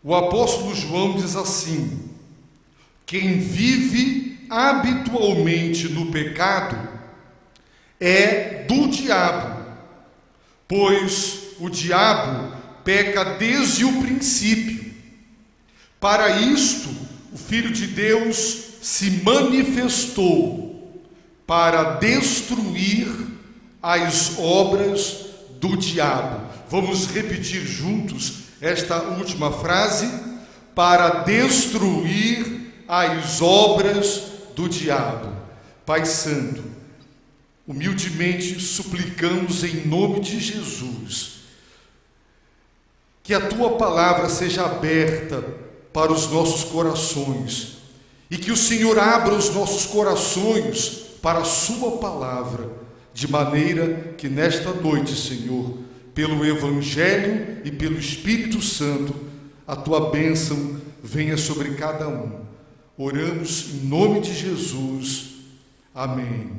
O apóstolo João diz assim: quem vive habitualmente no pecado é do diabo, pois o diabo peca desde o princípio. Para isto, o Filho de Deus se manifestou para destruir as obras do diabo. Vamos repetir juntos esta última frase: para destruir as obras do diabo. Pai Santo, humildemente suplicamos em nome de Jesus que a Tua palavra seja aberta para os nossos corações e que o Senhor abra os nossos corações para a Sua palavra, de maneira que nesta noite, Senhor, pelo Evangelho e pelo Espírito Santo, a Tua bênção venha sobre cada um. Oramos em nome de Jesus. Amém.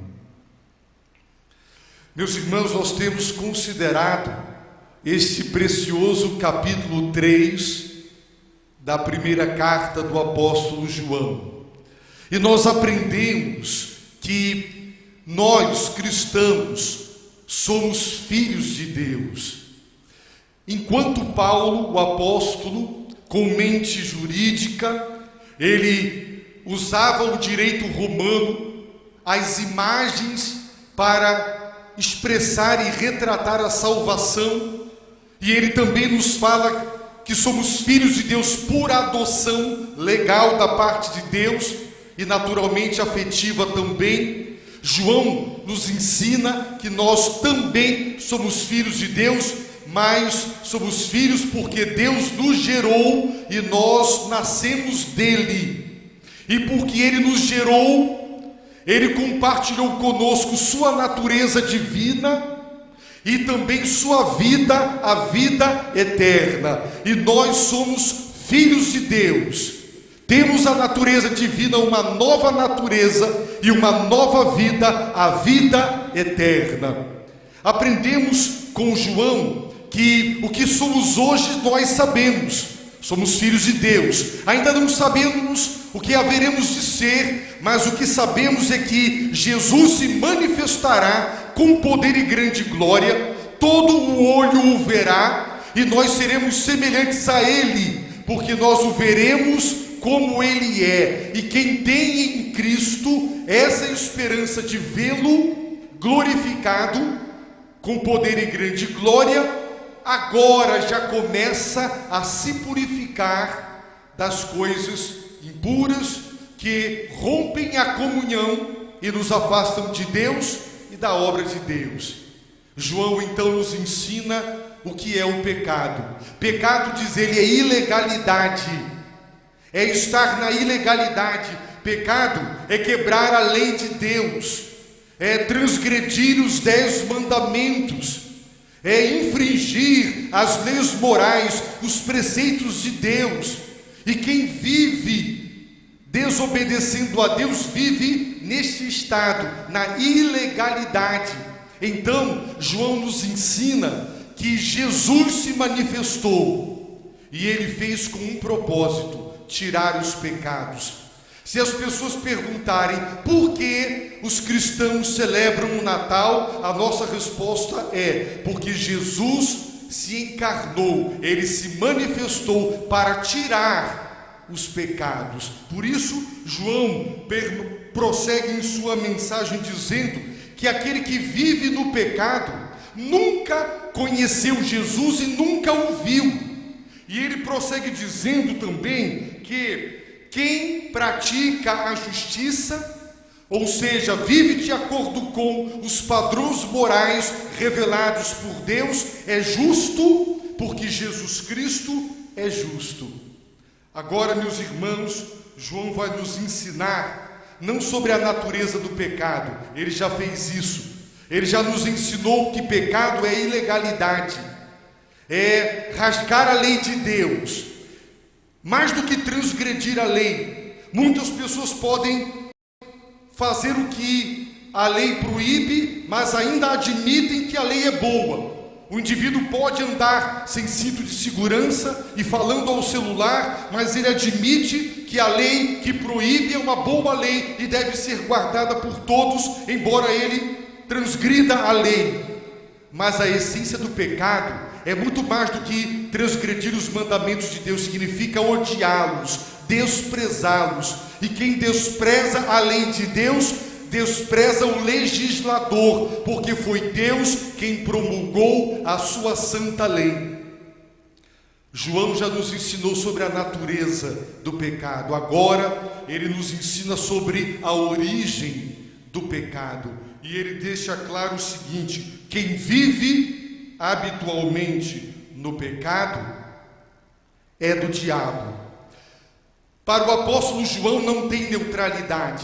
Meus irmãos, nós temos considerado este precioso capítulo 3 da primeira carta do apóstolo João. E nós aprendemos que nós, cristãos, somos filhos de Deus. Enquanto Paulo, o apóstolo, com mente jurídica, ele usava o direito romano, as imagens para expressar e retratar a salvação, e ele também nos fala que somos filhos de Deus por adoção legal da parte de Deus e naturalmente afetiva também. João nos ensina que nós também somos filhos de Deus, mas somos filhos porque Deus nos gerou e nós nascemos dele. E porque ele nos gerou, ele compartilhou conosco sua natureza divina e também sua vida, a vida eterna. E nós somos filhos de Deus. Temos a natureza divina, uma nova natureza e uma nova vida, a vida eterna. Aprendemos com João que o que somos hoje nós sabemos. Somos filhos de Deus. Ainda não sabemos o que haveremos de ser, mas o que sabemos é que Jesus se manifestará com poder e grande glória, todo o olho o verá, e nós seremos semelhantes a Ele, porque nós o veremos como Ele é. E quem tem em Cristo essa esperança de vê-lo glorificado, com poder e grande glória, agora já começa a se purificar das coisas impuras que rompem a comunhão e nos afastam de Deus e da obra de Deus. João então nos ensina o que é o pecado. Pecado, diz ele, é ilegalidade, é estar na ilegalidade. Pecado é quebrar a lei de Deus, é transgredir os 10 mandamentos, é infringir as leis morais, os preceitos de Deus. E quem vive desobedecendo a Deus vive neste estado, na ilegalidade. Então, João nos ensina que Jesus se manifestou e ele fez com um propósito: tirar os pecados. Se as pessoas perguntarem por que os cristãos celebram o Natal, a nossa resposta é: porque Jesus se encarnou, ele se manifestou para tirar os pecados. Por isso, João prossegue em sua mensagem dizendo que aquele que vive no pecado nunca conheceu Jesus e nunca o viu. E ele prossegue dizendo também que quem pratica a justiça, ou seja, vive de acordo com os padrões morais revelados por Deus, é justo, porque Jesus Cristo é justo. Agora, meus irmãos, João vai nos ensinar não sobre a natureza do pecado, ele já fez isso. Ele já nos ensinou que pecado é ilegalidade, é rasgar a lei de Deus. Mais do que transgredir a lei, muitas pessoas podem fazer o que a lei proíbe, mas ainda admitem que a lei é boa. O indivíduo pode andar sem cinto de segurança e falando ao celular, mas ele admite que a lei que proíbe é uma boa lei e deve ser guardada por todos, embora ele transgrida a lei. Mas a essência do pecado é muito mais do que transgredir os mandamentos de Deus, significa odiá-los, desprezá-los. E quem despreza a lei de Deus, despreza o legislador, porque foi Deus quem promulgou a sua santa lei. João já nos ensinou sobre a natureza do pecado, agora ele nos ensina sobre a origem do pecado, e ele deixa claro o seguinte: quem vive habitualmente no pecado é do diabo. Para o apóstolo João não tem neutralidade.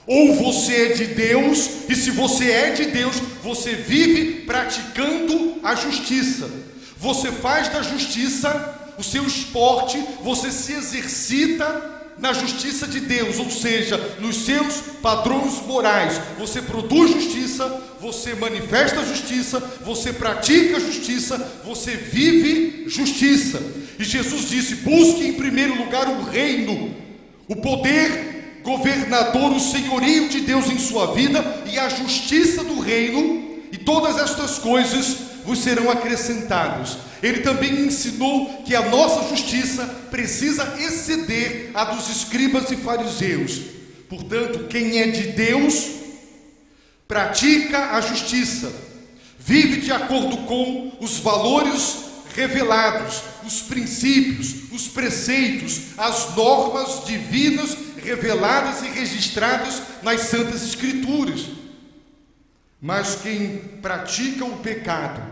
Ou você é de Deus, e se você é de Deus, você vive praticando a justiça. Você faz da justiça o seu esporte, você se exercita na justiça de Deus, ou seja, nos seus padrões morais. Você produz justiça, você manifesta a justiça, você pratica a justiça, você vive justiça. E Jesus disse: busque em primeiro lugar o reino, o poder governador, o senhorio de Deus em sua vida e a justiça do reino, e todas estas coisas vos serão acrescentadas. Ele também ensinou que a nossa justiça precisa exceder a dos escribas e fariseus. Portanto, quem é de Deus pratica a justiça, vive de acordo com os valores revelados, os princípios, os preceitos, as normas divinas reveladas e registradas nas Santas Escrituras. Mas quem pratica o pecado,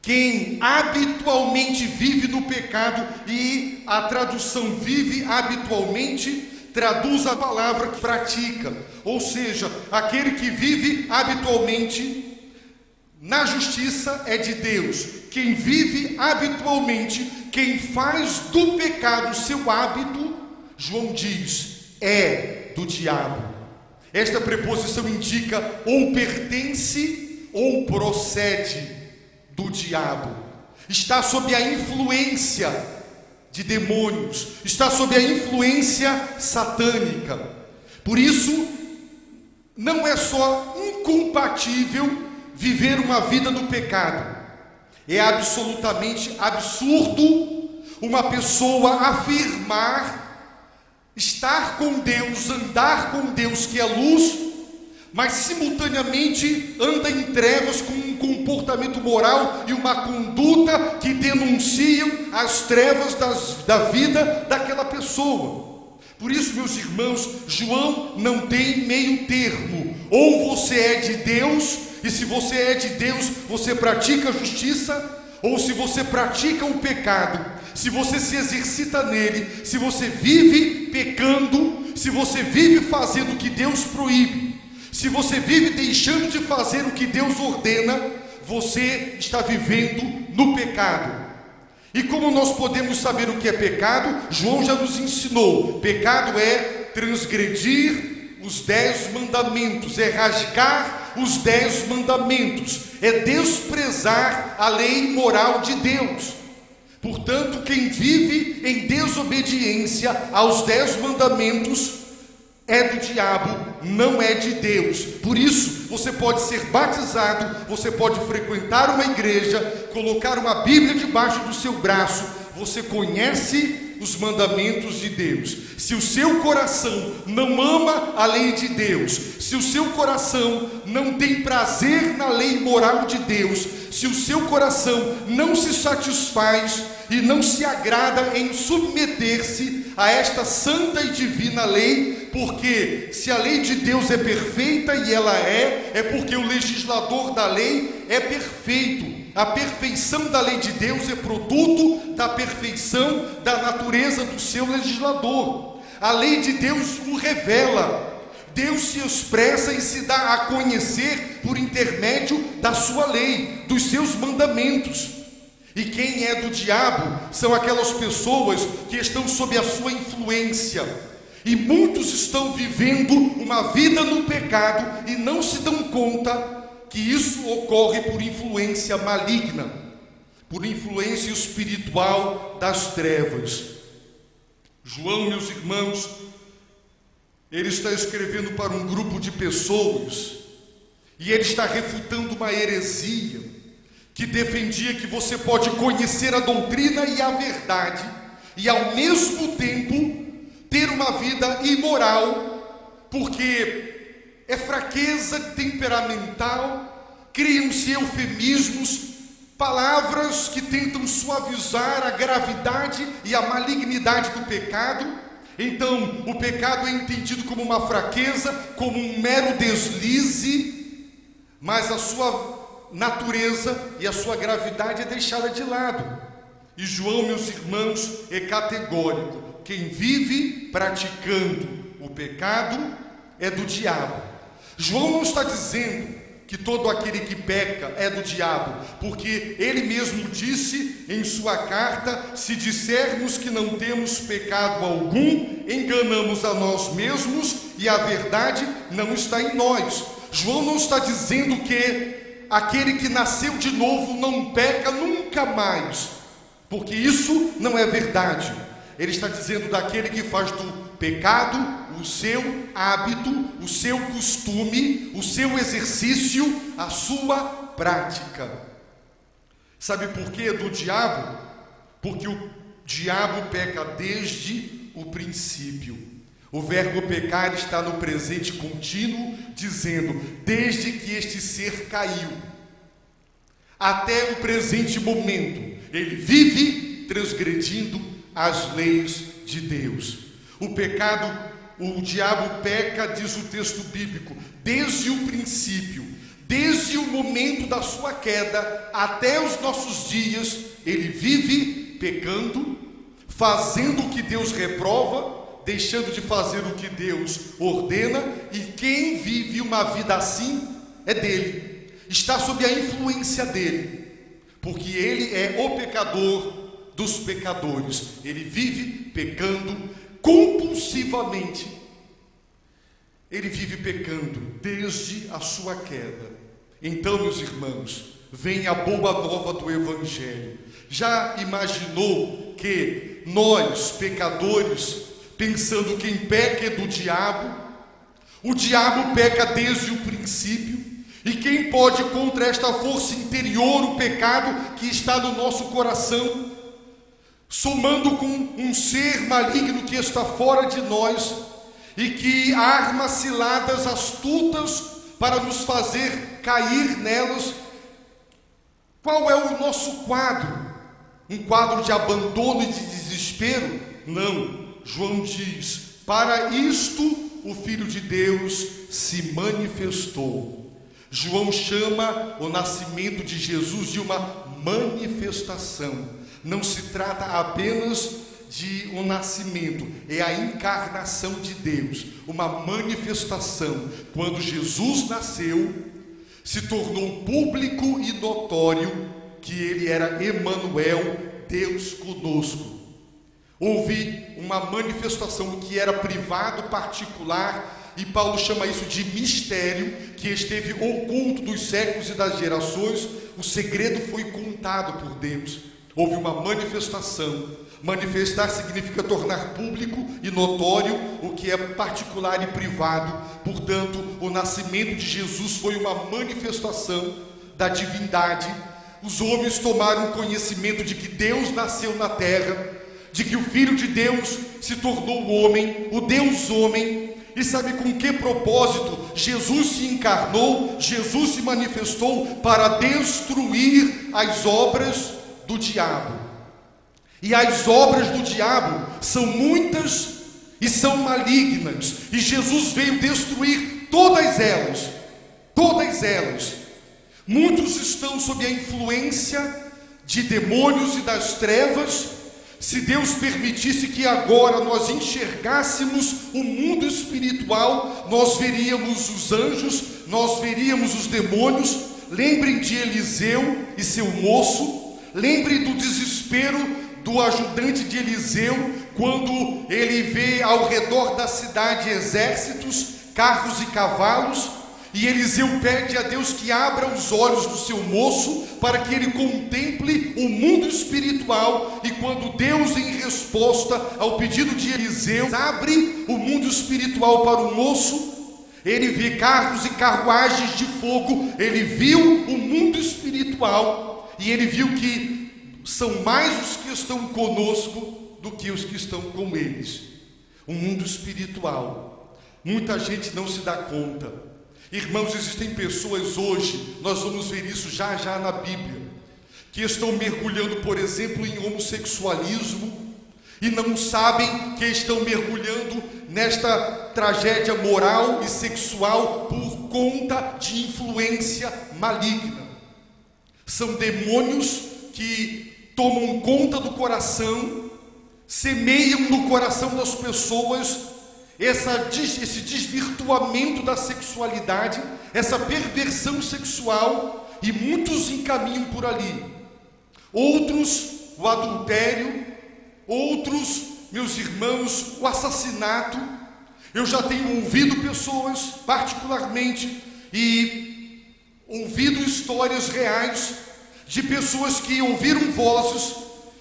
quem habitualmente vive no pecado, e a tradução vive habitualmente traduz a palavra pratica, ou seja, aquele que vive habitualmente na justiça é de Deus. Quem vive habitualmente, quem faz do pecado seu hábito, João diz, é do diabo. Esta preposição indica ou pertence ou procede do diabo. Está sob a influência de demônios, está sob a influência satânica. Por isso, não é só incompatível viver uma vida do pecado, é absolutamente absurdo uma pessoa afirmar estar com Deus, andar com Deus que é luz, mas simultaneamente anda em trevas com um comportamento moral e uma conduta que denunciam as trevas da vida daquela pessoa. Por isso, meus irmãos, João não tem meio termo. Ou você é de Deus, e se você é de Deus, você pratica a justiça, ou se você pratica o pecado, se você se exercita nele, se você vive pecando, se você vive fazendo o que Deus proíbe, se você vive deixando de fazer o que Deus ordena, você está vivendo no pecado. E como nós podemos saber o que é pecado? João já nos ensinou. Pecado é transgredir os 10 mandamentos, é rasgar os 10 mandamentos, é desprezar a lei moral de Deus. Portanto, quem vive em desobediência aos 10 mandamentos é do diabo, não é de Deus. Por isso, você pode ser batizado, você pode frequentar uma igreja, colocar uma Bíblia debaixo do seu braço, você conhece os mandamentos de Deus. Se o seu coração não ama a lei de Deus, se o seu coração não tem prazer na lei moral de Deus, se o seu coração não se satisfaz e não se agrada em submeter-se a esta santa e divina lei, porque se a lei de Deus é perfeita, e ela é porque o legislador da lei é perfeito. A perfeição da lei de Deus é produto da perfeição da natureza do seu legislador. A lei de Deus o revela. Deus se expressa e se dá a conhecer por intermédio da sua lei, dos seus mandamentos. E quem é do diabo são aquelas pessoas que estão sob a sua influência. E muitos estão vivendo uma vida no pecado e não se dão conta que isso ocorre por influência maligna. por influência espiritual das trevas. João, meus irmãos, ele está escrevendo para um grupo de pessoas e ele está refutando uma heresia que defendia que você pode conhecer a doutrina e a verdade e ao mesmo tempo ter uma vida imoral, porque é fraqueza temperamental, criam-se eufemismos, palavras que tentam suavizar a gravidade e a malignidade do pecado. Então, o pecado é entendido como uma fraqueza, como um mero deslize, mas a sua natureza e a sua gravidade é deixada de lado. E João, meus irmãos, é categórico: quem vive praticando o pecado é do diabo. João não está dizendo que todo aquele que peca é do diabo, porque ele mesmo disse em sua carta: se dissermos que não temos pecado algum, enganamos a nós mesmos e a verdade não está em nós. João não está dizendo que aquele que nasceu de novo não peca nunca mais, porque isso não é verdade. Ele está dizendo daquele que faz do pecado o seu hábito, o seu costume, o seu exercício, a sua prática. Sabe por quê do diabo? Porque o diabo peca desde o princípio. O verbo pecar está no presente contínuo, dizendo: desde que este ser caiu até o presente momento, ele vive transgredindo as leis de Deus. O pecado, o diabo peca, diz o texto bíblico, desde o princípio, desde o momento da sua queda até os nossos dias, ele vive pecando, fazendo o que Deus reprova, deixando de fazer o que Deus ordena, e quem vive uma vida assim é dele, está sob a influência dele, porque ele é o pecador dos pecadores. Ele vive pecando compulsivamente, ele vive pecando desde a sua queda. Então, meus irmãos, vem a boa nova do Evangelho. Já imaginou que nós, pecadores, pensando quem peca é do diabo, o diabo peca desde o princípio, e quem pode contra esta força interior, o pecado que está no nosso coração, somando com um ser maligno que está fora de nós e que arma ciladas astutas para nos fazer cair nelas? Qual é o nosso quadro? Um quadro de abandono e de desespero? Não. João diz: para isto o Filho de Deus se manifestou. João chama o nascimento de Jesus de uma manifestação. Não se trata apenas de um nascimento, é a encarnação de Deus, uma manifestação. Quando Jesus nasceu, se tornou público e notório que ele era Emanuel, Deus conosco. Houve uma manifestação que era privado, particular, e Paulo chama isso de mistério, que esteve oculto dos séculos e das gerações. O segredo foi contado por Deus. Houve uma manifestação. Manifestar significa tornar público e notório o que é particular e privado. Portanto, o nascimento de Jesus foi uma manifestação da divindade. Os homens tomaram conhecimento de que Deus nasceu na terra, de que o Filho de Deus se tornou homem, o Deus homem. E sabe com que propósito? Jesus se encarnou, Jesus se manifestou para destruir as obras do diabo. E as obras do diabo são muitas e são malignas, e Jesus veio destruir todas elas. Todas elas. Muitos estão sob a influência de demônios e das trevas. Se Deus permitisse que agora nós enxergássemos o mundo espiritual, nós veríamos os anjos, nós veríamos os demônios. Lembrem de Eliseu e seu moço. Lembrem do desespero do ajudante de Eliseu, quando ele vê ao redor da cidade exércitos, carros e cavalos, E Eliseu pede a Deus que abra os olhos do seu moço para que ele contemple o mundo espiritual. E quando Deus, em resposta ao pedido de Eliseu, abre o mundo espiritual para o moço, ele vê carros e carruagens de fogo. Ele viu o mundo espiritual e ele viu que são mais os que estão conosco do que os que estão com eles. O mundo espiritual, muita gente não se dá conta. Irmãos, existem pessoas hoje, nós vamos ver isso já na Bíblia, que estão mergulhando, por exemplo, em homossexualismo e não sabem que estão mergulhando nesta tragédia moral e sexual por conta de influência maligna. São demônios que tomam conta do coração, semeiam no coração das pessoas esse desvirtuamento da sexualidade, essa perversão sexual, e muitos encaminham por ali. Outros, o adultério. Outros, meus irmãos, o assassinato. Eu já tenho ouvido pessoas, particularmente, e ouvido histórias reais de pessoas que ouviram vozes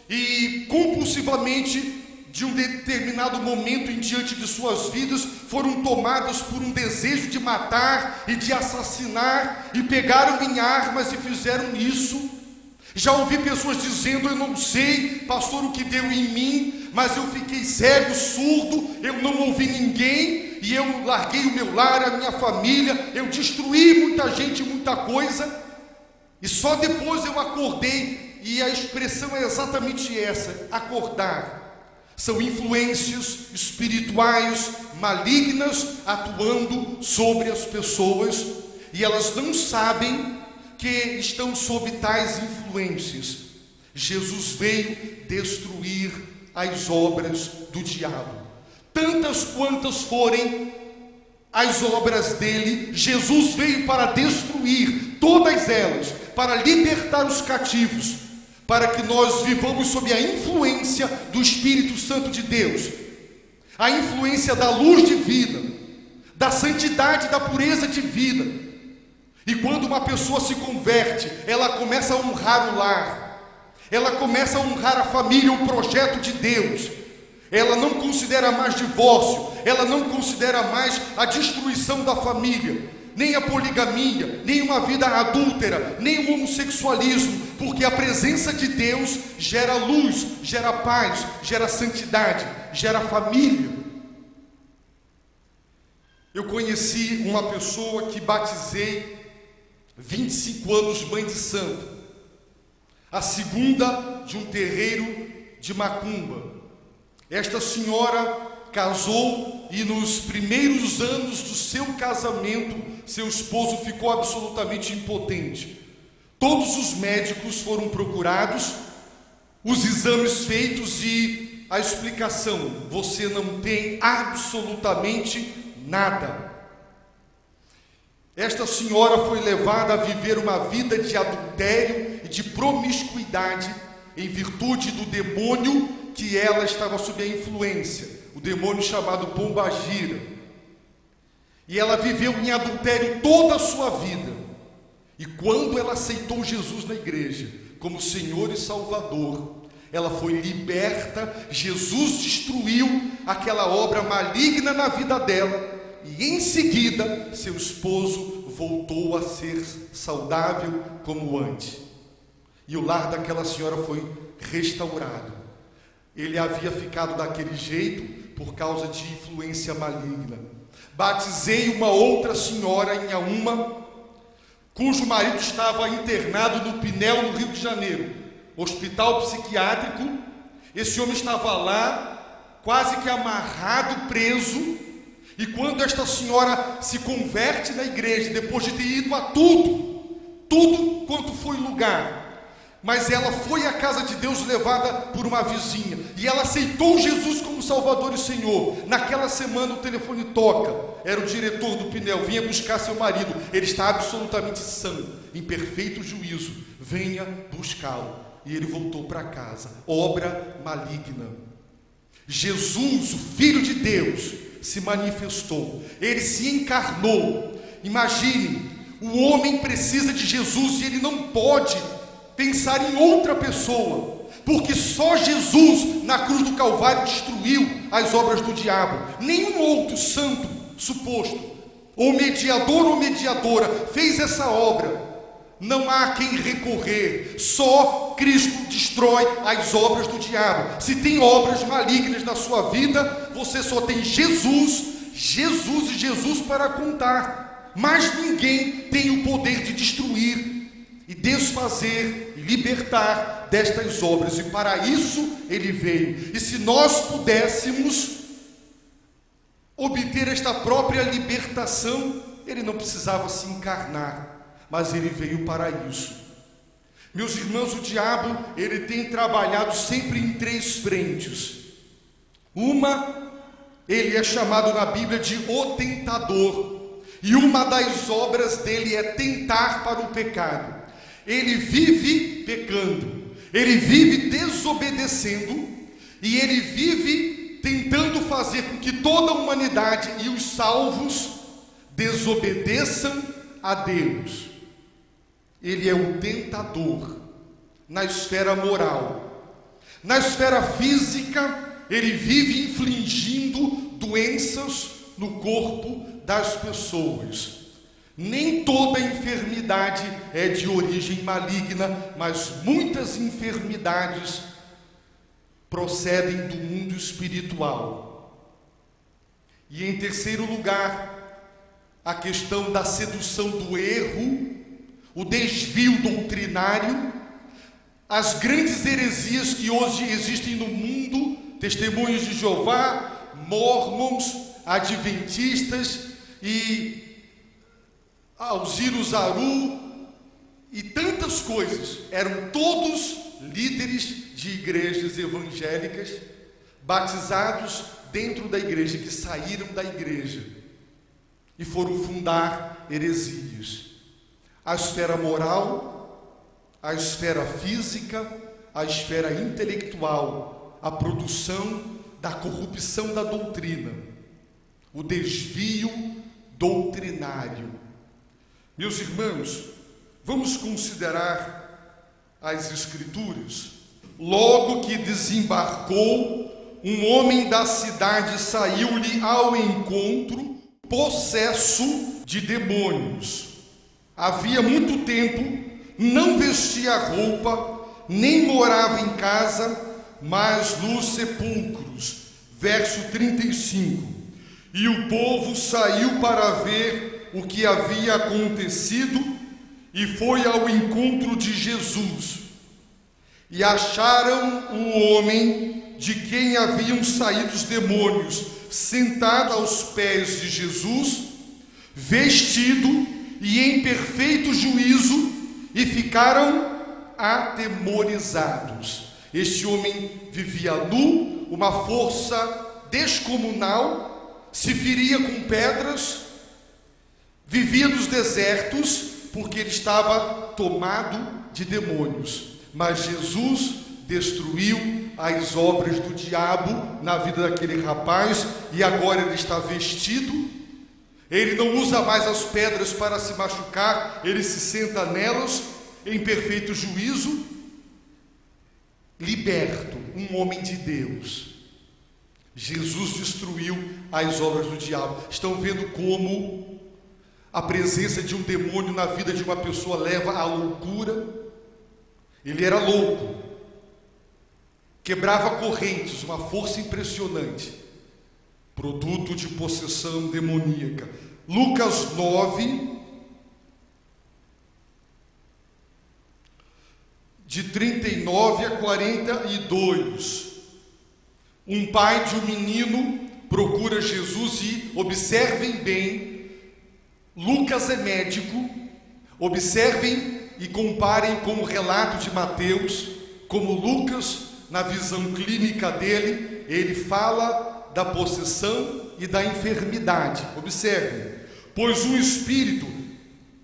e compulsivamente, de um determinado momento em diante de suas vidas, foram tomadas por um desejo de matar e de assassinar, e pegaram em armas e fizeram isso. Já ouvi pessoas dizendo: eu não sei, pastor, o que deu em mim, mas eu fiquei cego, surdo, eu não ouvi ninguém, e eu larguei o meu lar, a minha família, eu destruí muita gente, muita coisa, e só depois eu acordei. E a expressão é exatamente essa: acordar. São influências espirituais malignas atuando sobre as pessoas, e elas não sabem que estão sob tais influências. Jesus veio destruir as obras do diabo. Tantas quantas forem as obras dele, Jesus veio para destruir todas elas, para libertar os cativos, para que nós vivamos sob a influência do Espírito Santo de Deus, a influência da luz divina, da santidade, da pureza divina. E quando uma pessoa se converte, ela começa a honrar o lar, ela começa a honrar a família, o projeto de Deus. Ela não considera mais divórcio, ela não considera mais a destruição da família, nem a poligamia, nem uma vida adúltera, nem o homossexualismo, porque a presença de Deus gera luz, gera paz, gera santidade, gera família. Eu conheci uma pessoa que batizei 25 anos, mãe de santo, a segunda de um terreiro de macumba. Esta senhora casou e nos primeiros anos do seu casamento, seu esposo ficou absolutamente impotente. Todos os médicos foram procurados, os exames feitos e a explicação: você não tem absolutamente nada. Esta senhora foi levada a viver uma vida de adultério e de promiscuidade em virtude do demônio que ela estava sob a influência, o demônio chamado Pombagira. E ela viveu em adultério toda a sua vida. E quando ela aceitou Jesus na igreja como Senhor e Salvador, ela foi liberta. Jesus destruiu aquela obra maligna na vida dela, e em seguida seu esposo voltou a ser saudável como antes, e o lar daquela senhora foi restaurado. Ele havia ficado daquele jeito por causa de influência maligna. Batizei uma outra senhora em Auma, cujo marido estava internado no Pinel, no Rio de Janeiro, hospital psiquiátrico. Esse homem estava lá, quase que amarrado, preso. E quando esta senhora se converte na igreja, depois de ter ido a tudo quanto foi lugar, mas ela foi à casa de Deus levada por uma vizinha, e ela aceitou Jesus como Salvador e Senhor. Naquela semana o telefone toca, era o diretor do Pinel: vinha buscar seu marido, ele está absolutamente são, em perfeito juízo, venha buscá-lo. E ele voltou para casa. Obra maligna. Jesus, o Filho de Deus, se manifestou, ele se encarnou, Imagine, o homem precisa de Jesus e ele não pode pensar em outra pessoa, porque só Jesus na cruz do Calvário destruiu as obras do diabo. Nenhum outro santo suposto, ou mediador ou mediadora, fez essa obra. Não há quem recorrer, só Cristo destrói as obras do diabo. Se tem obras malignas na sua vida, você só tem Jesus e Jesus para contar. Mas ninguém tem o poder de destruir e desfazer e libertar destas obras, e para isso ele veio. E se nós pudéssemos obter esta própria libertação, ele não precisava se encarnar, mas ele veio para isso. Meus irmãos, o diabo, ele tem trabalhado sempre em três frentes. Uma, ele é chamado na Bíblia de o tentador, e uma das obras dele é tentar para o pecado. Ele vive pecando, ele vive desobedecendo, e ele vive tentando fazer com que toda a humanidade e os salvos desobedeçam a Deus. Ele é o tentador na esfera moral. Na esfera física, ele vive infligindo doenças no corpo das pessoas. Nem toda enfermidade é de origem maligna, mas muitas enfermidades procedem do mundo espiritual. E em terceiro lugar, a questão da sedução do erro, o desvio doutrinário, as grandes heresias que hoje existem no mundo, Testemunhos de Jeová, Mórmons, Adventistas e Alziro Zaru e tantas coisas, eram todos líderes de igrejas evangélicas, batizados dentro da igreja, que saíram da igreja e foram fundar heresias. A esfera moral, a esfera física, a esfera intelectual, a produção da corrupção da doutrina, o desvio doutrinário. Meus irmãos, vamos considerar as Escrituras. Logo que desembarcou, um homem da cidade saiu-lhe ao encontro, possesso de demônios. Havia muito tempo, não vestia roupa, nem morava em casa, mas nos sepulcros. Verso 35. E o povo saiu para ver o que havia acontecido e foi ao encontro de Jesus. E acharam o homem de quem haviam saído os demônios, sentado aos pés de Jesus, vestido e em perfeito juízo, e ficaram atemorizados. Este homem vivia nu, uma força descomunal, se feria com pedras, vivia nos desertos, porque ele estava tomado de demônios. Mas Jesus destruiu as obras do diabo na vida daquele rapaz, e agora ele está vestido. Ele não usa mais as pedras para se machucar, ele se senta nelas em perfeito juízo, liberto, um homem de Deus. Jesus destruiu as obras do diabo. Estão vendo como a presença de um demônio na vida de uma pessoa leva à loucura? Ele era louco, quebrava correntes, uma força impressionante, produto de possessão demoníaca. Lucas 9, de 39 a 42. Um pai de um menino procura Jesus e, observem bem, Lucas é médico, observem e comparem com o relato de Mateus, como Lucas, na visão clínica dele, ele fala da possessão e da enfermidade. Observem, pois um espírito,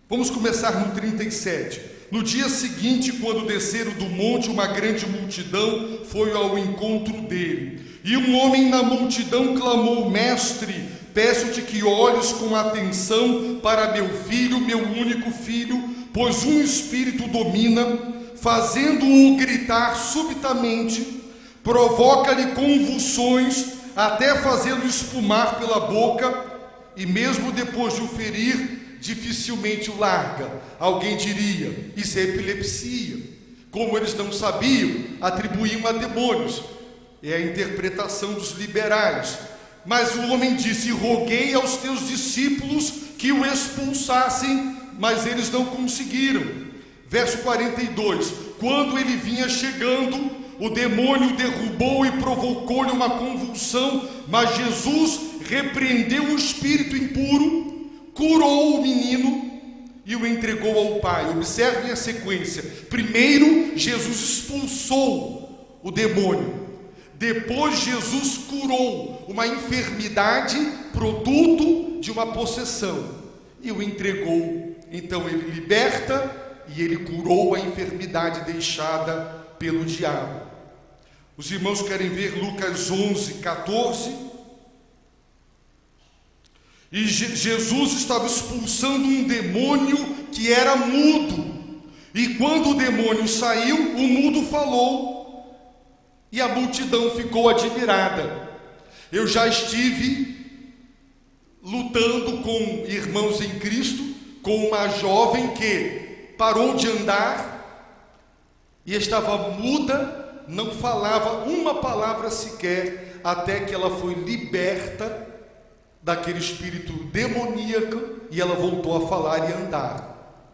vamos começar no 37, no dia seguinte, quando desceram do monte, uma grande multidão foi ao encontro dele, e um homem na multidão clamou: Mestre, peço-te que olhes com atenção para meu filho, meu único filho, pois um espírito domina, fazendo-o gritar subitamente, provoca-lhe convulsões, até fazê-lo espumar pela boca, e mesmo depois de o ferir, dificilmente o larga. Alguém diria, isso é epilepsia. Como eles não sabiam, atribuíam a demônios. É a interpretação dos liberais. Mas o homem disse, roguei aos teus discípulos que o expulsassem, mas eles não conseguiram. Verso 42, quando ele vinha chegando, o demônio derrubou e provocou-lhe uma convulsão, mas Jesus repreendeu o espírito impuro, curou o menino e o entregou ao pai. Observem a sequência. Primeiro, Jesus expulsou o demônio. Depois, Jesus curou uma enfermidade, produto de uma possessão, e o entregou. Então, ele liberta e ele curou a enfermidade deixada pelo diabo. Os irmãos querem ver Lucas 11, 14? E Jesus estava expulsando um demônio que era mudo. E quando o demônio saiu, o mudo falou. E a multidão ficou admirada. Eu já estive lutando com irmãos em Cristo, com uma jovem que parou de andar e estava muda, não falava uma palavra sequer, até que ela foi liberta daquele espírito demoníaco e ela voltou a falar e andar.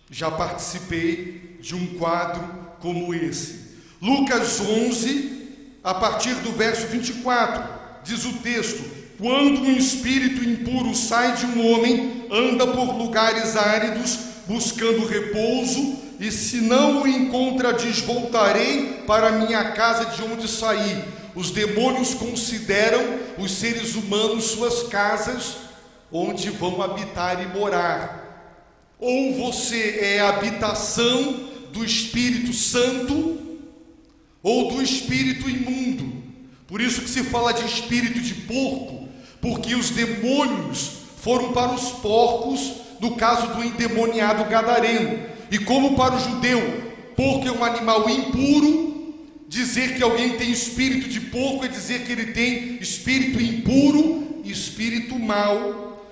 Já participei de um quadro como esse. Lucas 11, a partir do verso 24, diz o texto: quando um espírito impuro sai de um homem, anda por lugares áridos, buscando repouso, e se não o encontra, diz, voltarei para minha casa de onde saí. Os demônios consideram os seres humanos suas casas, onde vão habitar e morar. Ou você é a habitação do Espírito Santo, ou do espírito imundo. Por isso que se fala de espírito de porco, porque os demônios foram para os porcos, no caso do endemoniado gadareno. E como para o judeu, porco é um animal impuro, dizer que alguém tem espírito de porco é dizer que ele tem espírito impuro e espírito mau.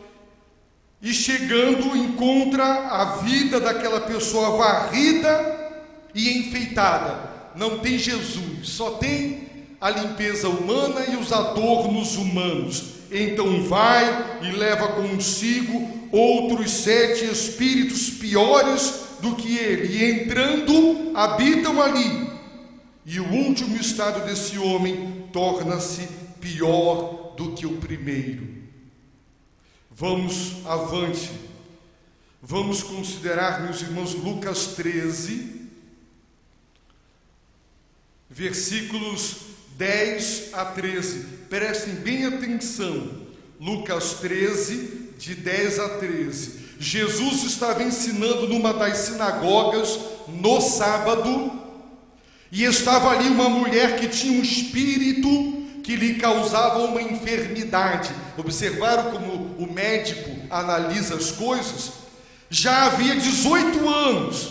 E chegando, encontra a vida daquela pessoa varrida e enfeitada. Não tem Jesus, só tem a limpeza humana e os adornos humanos. Então vai e leva consigo outros 7 espíritos piores do que ele, e entrando, habitam ali. E o último estado desse homem torna-se pior do que o primeiro. Vamos avante. Vamos considerar, meus irmãos, Lucas 13, versículos 10 a 13. Prestem bem atenção. Lucas 13, de 10 a 13. Jesus estava ensinando numa das sinagogas no sábado, e estava ali uma mulher que tinha um espírito que lhe causava uma enfermidade. Observaram como o médico analisa as coisas? Já havia 18 anos,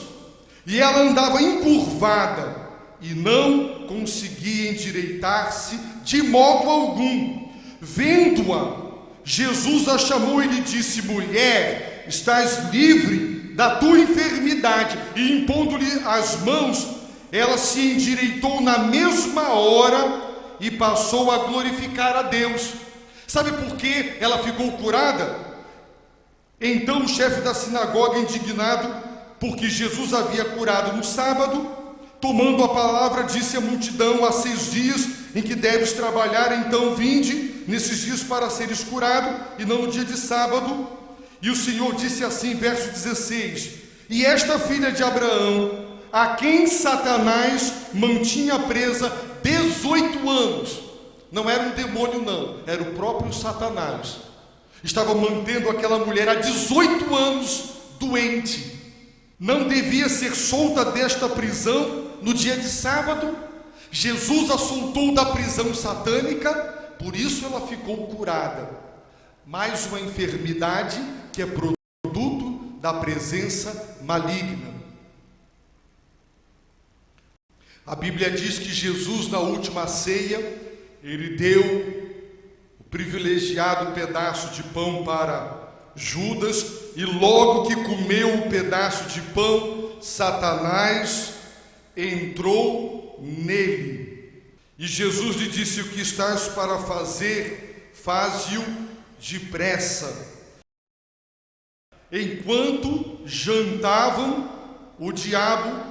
e ela andava encurvada, e não conseguia endireitar-se de modo algum. Vendo-a, Jesus a chamou e lhe disse: mulher, estás livre da tua enfermidade. E impondo-lhe as mãos, ela se endireitou na mesma hora e passou a glorificar a Deus. Sabe por que ela ficou curada? Então o chefe da sinagoga, indignado, porque Jesus havia curado no sábado, tomando a palavra, disse à multidão: há 6 dias em que deves trabalhar, então vinde nesses dias para seres curado, e não no dia de sábado. E o Senhor disse assim, verso 16: e esta filha de Abraão, a quem Satanás mantinha presa 18 anos, não era um demônio não, era o próprio Satanás, estava mantendo aquela mulher há 18 anos doente, não devia ser solta desta prisão no dia de sábado. Jesus a soltou da prisão satânica por isso ela ficou curada. Mais uma enfermidade que é produto da presença maligna. A Bíblia diz que Jesus, na última ceia, ele deu o privilegiado pedaço de pão para Judas, e logo que comeu o pedaço de pão, Satanás entrou nele. E Jesus lhe disse: o que estás para fazer, faze-o depressa. Enquanto jantavam, o diabo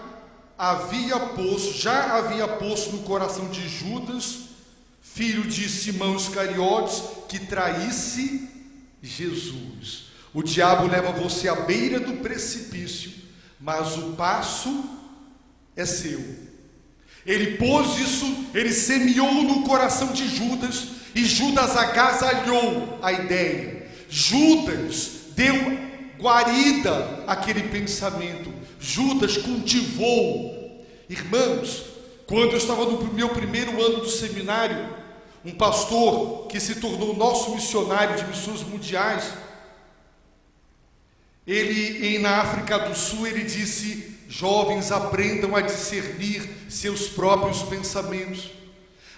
já havia posto no coração de Judas, filho de Simão Iscariotes, que traísse Jesus. O diabo leva você à beira do precipício, mas o passo é seu. Ele pôs isso, ele semeou no coração de Judas, e Judas agasalhou a ideia. Judas deu guarida àquele pensamento. Judas cultivou. Irmãos, quando eu estava no meu primeiro ano do seminário, um pastor que se tornou nosso missionário de missões mundiais, ele, na África do Sul, ele disse: jovens, aprendam a discernir seus próprios pensamentos,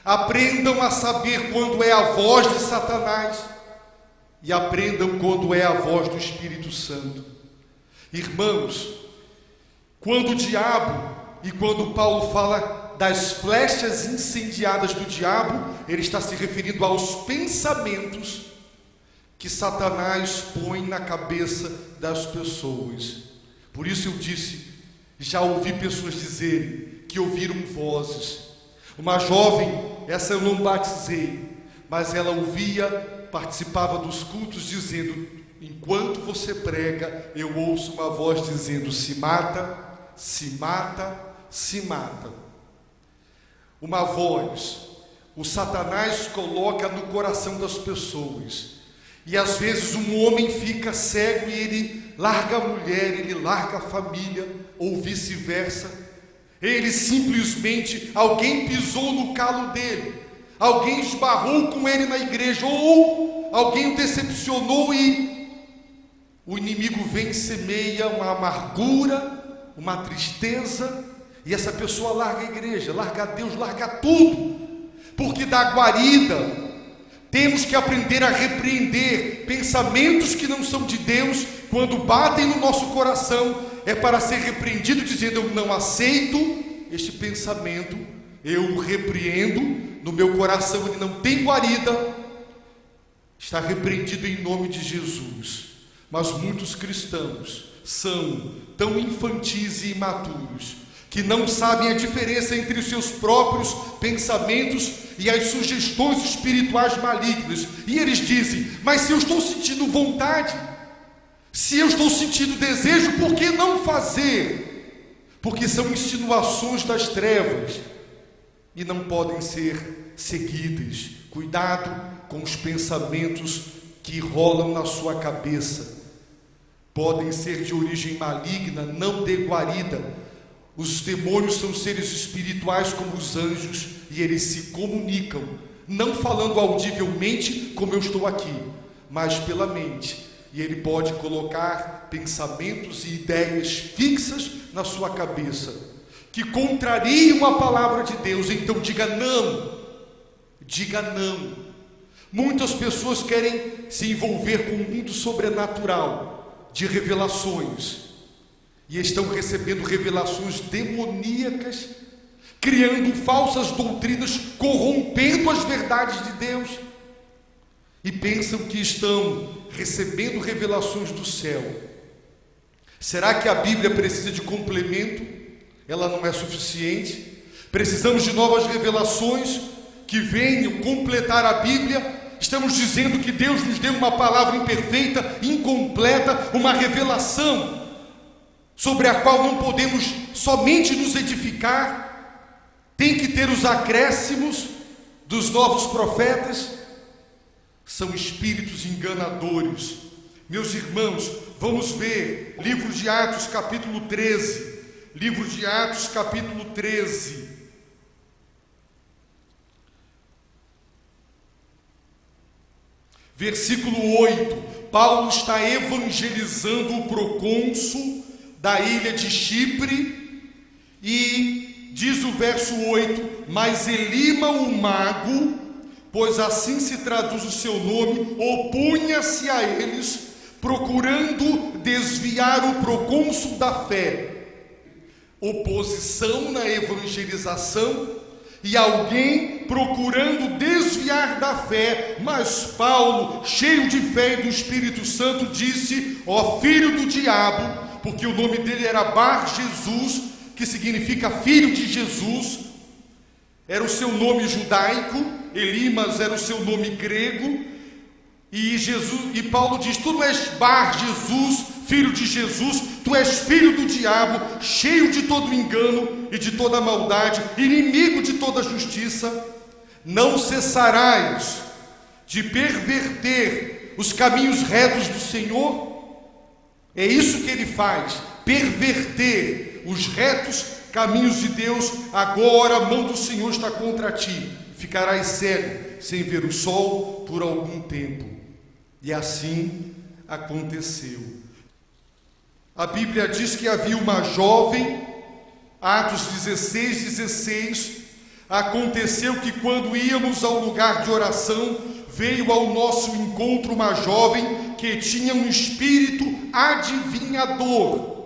aprendam a saber quando é a voz de Satanás e aprendam quando é a voz do Espírito Santo. Irmãos, quando o diabo, e quando Paulo fala das flechas incendiadas do diabo, ele está se referindo aos pensamentos que Satanás põe na cabeça das pessoas. Por isso eu disse, já ouvi pessoas dizerem que ouviram vozes. Uma jovem, essa eu não batizei, mas ela ouvia, participava dos cultos dizendo: enquanto você prega, eu ouço uma voz dizendo: se mata, se mata, se mata. Uma voz, o Satanás coloca no coração das pessoas. E às vezes um homem fica cego e ele larga a mulher, ele larga a família, ou vice-versa. Ele simplesmente, alguém pisou no calo dele, alguém esbarrou com ele na igreja, ou alguém o decepcionou e o inimigo vem e semeia uma amargura, uma tristeza, e essa pessoa larga a igreja, larga a Deus, larga tudo, porque dá guarida. Temos que aprender a repreender pensamentos que não são de Deus. Quando batem no nosso coração, é para ser repreendido, dizendo: eu não aceito este pensamento, eu o repreendo no meu coração, ele não tem guarida, está repreendido em nome de Jesus. Mas muitos cristãos são tão infantis e imaturos que não sabem a diferença entre os seus próprios pensamentos e as sugestões espirituais malignas. E eles dizem: mas se eu estou sentindo vontade, se eu estou sentindo desejo, por que não fazer? Porque são insinuações das trevas e não podem ser seguidas. Cuidado com os pensamentos que rolam na sua cabeça. Podem ser de origem maligna, não dê guarida. Os demônios são seres espirituais como os anjos, e eles se comunicam, não falando audivelmente como eu estou aqui, mas pela mente. E ele pode colocar pensamentos e ideias fixas na sua cabeça, que contrariam a palavra de Deus. Então diga não, diga não. Muitas pessoas querem se envolver com o mundo sobrenatural, de revelações, e estão recebendo revelações demoníacas, criando falsas doutrinas, corrompendo as verdades de Deus, e pensam que estão recebendo revelações do céu. Será que a Bíblia precisa de complemento? Ela não é suficiente? Precisamos de novas revelações que venham completar a Bíblia? Estamos dizendo que Deus nos deu uma palavra imperfeita, incompleta, uma revelação sobre a qual não podemos somente nos edificar, tem que ter os acréscimos dos novos profetas. São espíritos enganadores. Meus irmãos, vamos ver livro de Atos capítulo 13, livro de Atos capítulo 13. Versículo 8, Paulo está evangelizando o procônsul da ilha de Chipre e diz o verso 8, mas Elima o mago, pois assim se traduz o seu nome, opunha-se a eles, procurando desviar o procônsul da fé. Oposição na evangelização e alguém procurando desviar da fé, mas Paulo, cheio de fé e do Espírito Santo, disse: ó filho do diabo, porque o nome dele era Bar Jesus, que significa filho de Jesus, era o seu nome judaico, Elimas era o seu nome grego, e Paulo diz: tu não és Bar Jesus, filho de Jesus, tu és filho do diabo, cheio de todo engano e de toda maldade, inimigo de toda justiça. Não cessarás de perverter os caminhos retos do Senhor? É isso que ele faz, perverter os retos caminhos de Deus. Agora a mão do Senhor está contra ti, ficarás cego, sem ver o sol por algum tempo. E assim aconteceu. A Bíblia diz que havia uma jovem, Atos 16:16, aconteceu que quando íamos ao lugar de oração, veio ao nosso encontro uma jovem que tinha um espírito adivinhador,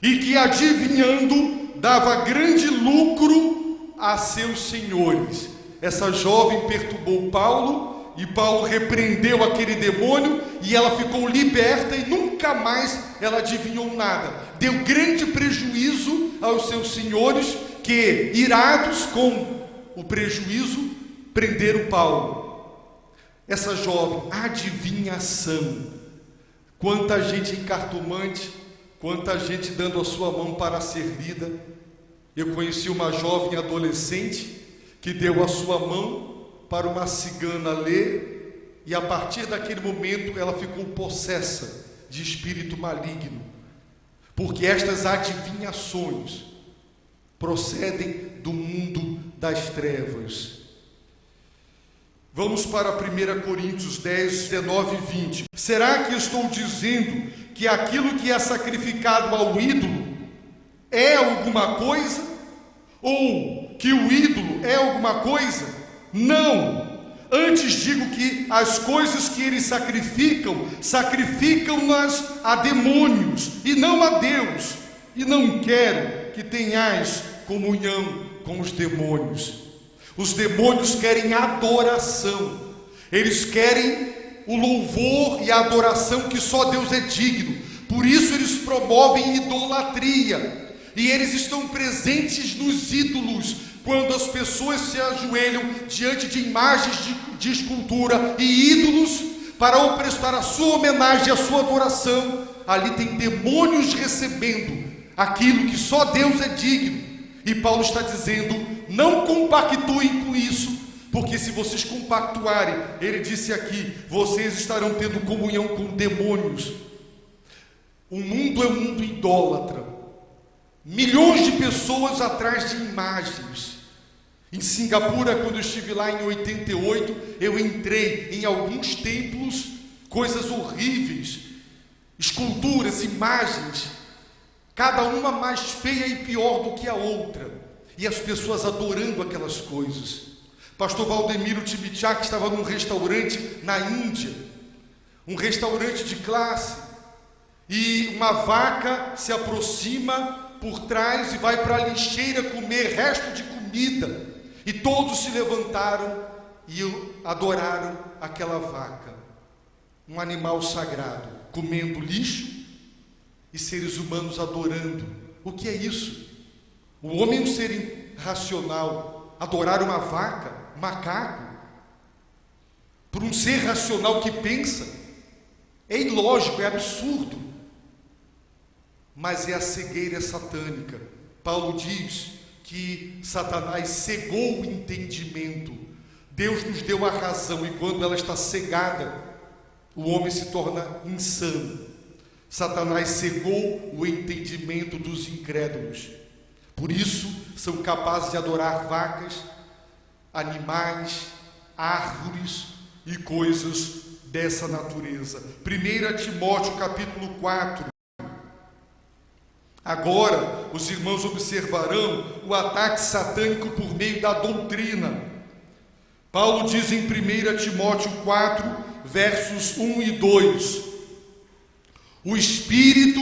e que adivinhando dava grande lucro a seus senhores. Essa jovem perturbou Paulo, e Paulo repreendeu aquele demônio, e ela ficou liberta, e nunca mais ela adivinhou nada. Deu grande prejuízo aos seus senhores, que, irados com o prejuízo, prenderam Paulo. Essa jovem, adivinhação. Quanta gente em cartomante, quanta gente dando a sua mão para ser lida. Eu conheci uma jovem adolescente que deu a sua mão para uma cigana ler, e a partir daquele momento ela ficou possessa de espírito maligno, porque estas adivinhações procedem do mundo das trevas. Vamos para 1 Coríntios 10, 19 e 20. Será que estou dizendo que aquilo que é sacrificado ao ídolo é alguma coisa? Ou que o ídolo é alguma coisa? Não, antes digo que as coisas que eles sacrificam, sacrificam-nas a demônios e não a Deus, e não quero que tenhais comunhão com os demônios. Os demônios querem adoração, eles querem o louvor e a adoração que só Deus é digno, por isso eles promovem idolatria, e eles estão presentes nos ídolos. Quando as pessoas se ajoelham diante de imagens de escultura e ídolos para prestar a sua homenagem, a sua adoração, ali tem demônios recebendo aquilo que só Deus é digno. E Paulo está dizendo: não compactuem com isso, porque se vocês compactuarem, ele disse aqui, vocês estarão tendo comunhão com demônios. O mundo é um mundo idólatra, milhões de pessoas atrás de imagens. Em Singapura, quando eu estive lá em 88, eu entrei em alguns templos, coisas horríveis, esculturas, imagens, cada uma mais feia e pior do que a outra, e as pessoas adorando aquelas coisas. Pastor Valdemiro Tibitchak estava num restaurante na Índia, um restaurante de classe, e uma vaca se aproxima por trás e vai para a lixeira comer resto de comida, e todos se levantaram e adoraram aquela vaca, um animal sagrado, comendo lixo, e seres humanos adorando. O que é isso? O homem, um ser irracional, adorar uma vaca, um macaco, por um ser racional que pensa, é ilógico, é absurdo, mas é a cegueira satânica. Paulo diz que Satanás cegou o entendimento. Deus nos deu a razão, e quando ela está cegada, o homem se torna insano. Satanás cegou o entendimento dos incrédulos. Por isso, são capazes de adorar vacas, animais, árvores e coisas dessa natureza. 1 Timóteo capítulo 4. Agora, os irmãos observarão o ataque satânico por meio da doutrina. Paulo diz em 1 Timóteo 4, versos 1 e 2: o Espírito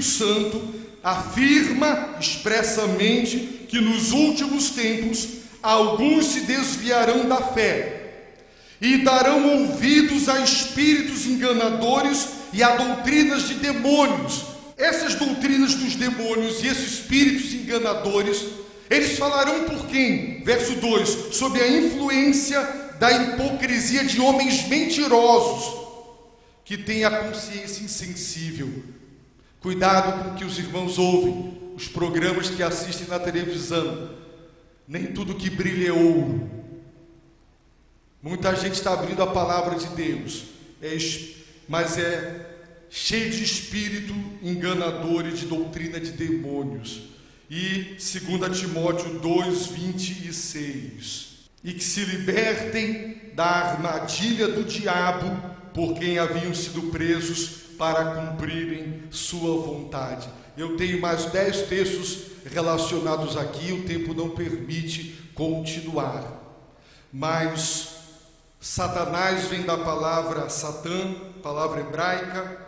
Santo afirma expressamente que nos últimos tempos alguns se desviarão da fé e darão ouvidos a espíritos enganadores e a doutrinas de demônios. Essas doutrinas dos demônios e esses espíritos enganadores, eles falarão por quem? Verso 2: sob a influência da hipocrisia de homens mentirosos, que têm a consciência insensível. Cuidado com o que os irmãos ouvem, os programas que assistem na televisão. Nem tudo que brilha é ouro. Muita gente está abrindo a palavra de Deus, mas é cheio de espírito enganador e de doutrina de demônios. E 2 Timóteo 2, 26: e que se libertem da armadilha do diabo, por quem haviam sido presos para cumprirem sua vontade. Eu tenho mais 10 textos relacionados aqui, o tempo não permite continuar. Mas Satanás vem da palavra Satã, palavra hebraica.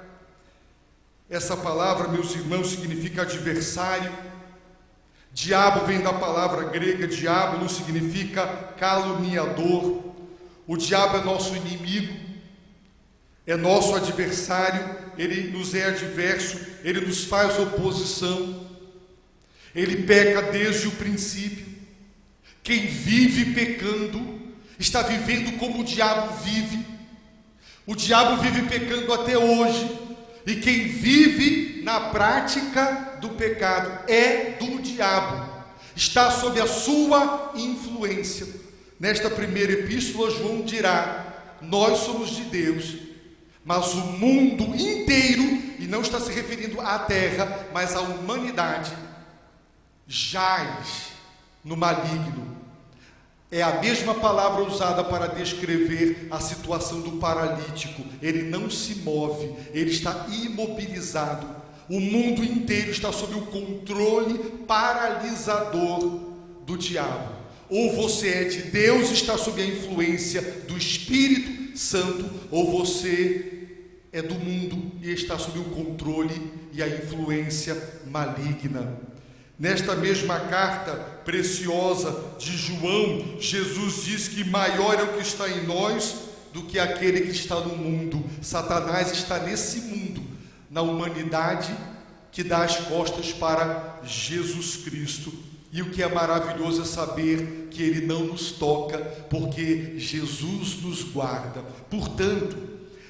Essa palavra, meus irmãos, significa adversário. Diabo vem da palavra grega diabolos, significa caluniador. O diabo é nosso inimigo, é nosso adversário, ele nos é adverso, ele nos faz oposição, ele peca desde o princípio. Quem vive pecando está vivendo como o diabo vive. O diabo vive pecando até hoje. E quem vive na prática do pecado é do diabo, está sob a sua influência. Nesta primeira epístola, João dirá: nós somos de Deus, mas o mundo inteiro, e não está se referindo à terra, mas à humanidade, jaz no maligno. É a mesma palavra usada para descrever a situação do paralítico. Ele não se move, ele está imobilizado. O mundo inteiro está sob o controle paralisador do diabo. Ou você é de Deus, está sob a influência do Espírito Santo, ou você é do mundo e está sob o controle e a influência maligna. Nesta mesma carta preciosa de João, Jesus diz que maior é o que está em nós do que aquele que está no mundo. Satanás está nesse mundo, na humanidade que dá as costas para Jesus Cristo. E o que é maravilhoso é saber que ele não nos toca, porque Jesus nos guarda. Portanto,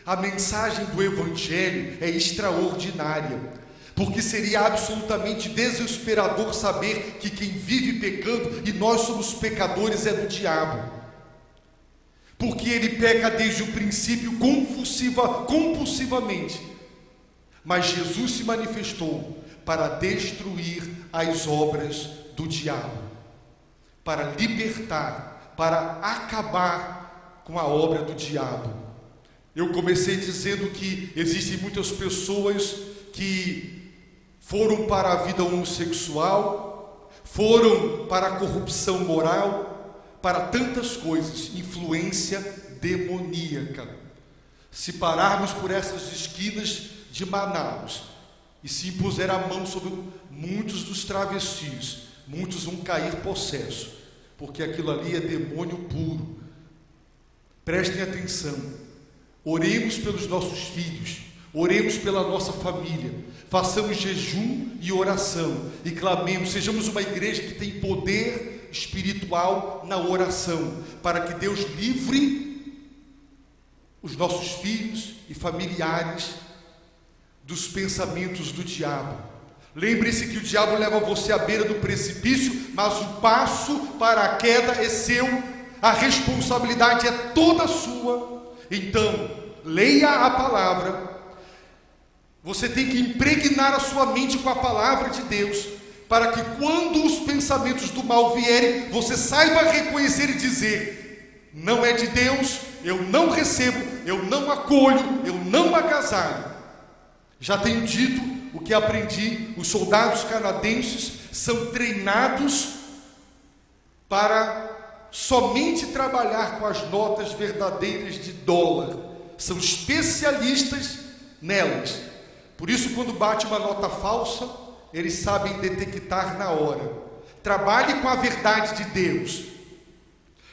a mensagem do Evangelho é extraordinária, porque seria absolutamente desesperador saber que quem vive pecando, e nós somos pecadores, é do diabo. Porque ele peca desde o princípio compulsivamente. Mas Jesus se manifestou para destruir as obras do diabo, para libertar, para acabar com a obra do diabo. Eu comecei dizendo que existem muitas pessoas que foram para a vida homossexual, foram para a corrupção moral, para tantas coisas, influência demoníaca. Se pararmos por essas esquinas de Manaus e se impuser a mão sobre muitos dos travestis, muitos vão cair possessos, porque aquilo ali é demônio puro. Prestem atenção, oremos pelos nossos filhos, oremos pela nossa família, façamos jejum e oração e clamemos, sejamos uma igreja que tem poder espiritual na oração, para que Deus livre os nossos filhos e familiares dos pensamentos do diabo. Lembre-se que o diabo leva você à beira do precipício, mas o passo para a queda é seu, a responsabilidade é toda sua. Então, leia a palavra. Você tem que impregnar a sua mente com a palavra de Deus, para que quando os pensamentos do mal vierem, você saiba reconhecer e dizer: não é de Deus, eu não recebo, eu não acolho, eu não agasalho. Já tenho dito o que aprendi: os soldados canadenses são treinados para somente trabalhar com as notas verdadeiras de dólar. São especialistas nelas. Por isso, quando bate uma nota falsa, eles sabem detectar na hora. Trabalhe com a verdade de Deus.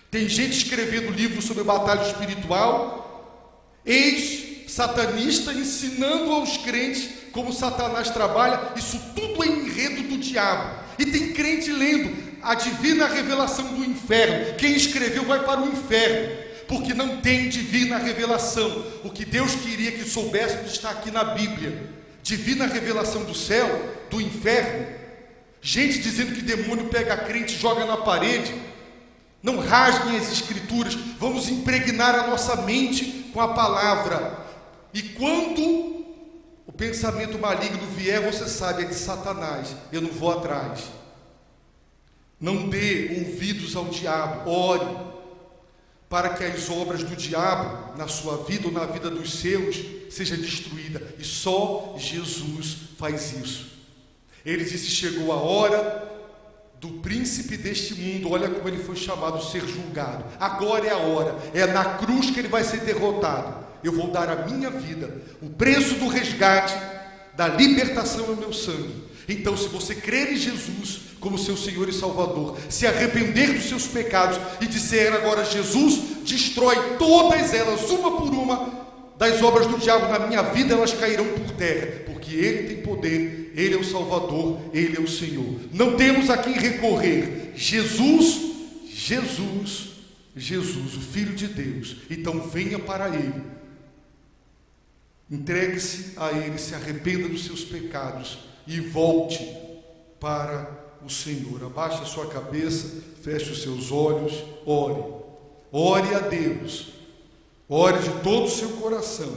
Tem gente escrevendo livro sobre batalha espiritual, ex-satanista, ensinando aos crentes como Satanás trabalha. Isso tudo é enredo do diabo. E tem crente lendo a divina revelação do inferno. Quem escreveu vai para o inferno, porque não tem divina revelação. O que Deus queria que soubéssemos está aqui na Bíblia. Divina revelação do céu, do inferno. Gente dizendo que demônio pega crente e joga na parede. Não rasguem as escrituras. Vamos impregnar a nossa mente com a palavra. E quando o pensamento maligno vier, você sabe, é de Satanás. Eu não vou atrás. Não dê ouvidos ao diabo. Ore para que as obras do diabo na sua vida ou na vida dos seus seja destruída. E só Jesus faz isso. Ele disse: chegou a hora do príncipe deste mundo, olha como ele foi chamado, ser julgado. Agora é a hora, é na cruz que ele vai ser derrotado. Eu vou dar a minha vida, o preço do resgate, da libertação é o meu sangue. Então, se você crer em Jesus como seu Senhor e Salvador, se arrepender dos seus pecados e disser agora: Jesus, destrói todas elas, uma por uma, das obras do diabo na minha vida, elas cairão por terra, porque Ele tem poder, Ele é o Salvador, Ele é o Senhor. Não temos a quem recorrer. Jesus, o Filho de Deus. Então venha para Ele, entregue-se a Ele, se arrependa dos seus pecados e volte para o Senhor. Abaixe a sua cabeça, feche os seus olhos, ore a Deus, ore de todo o seu coração.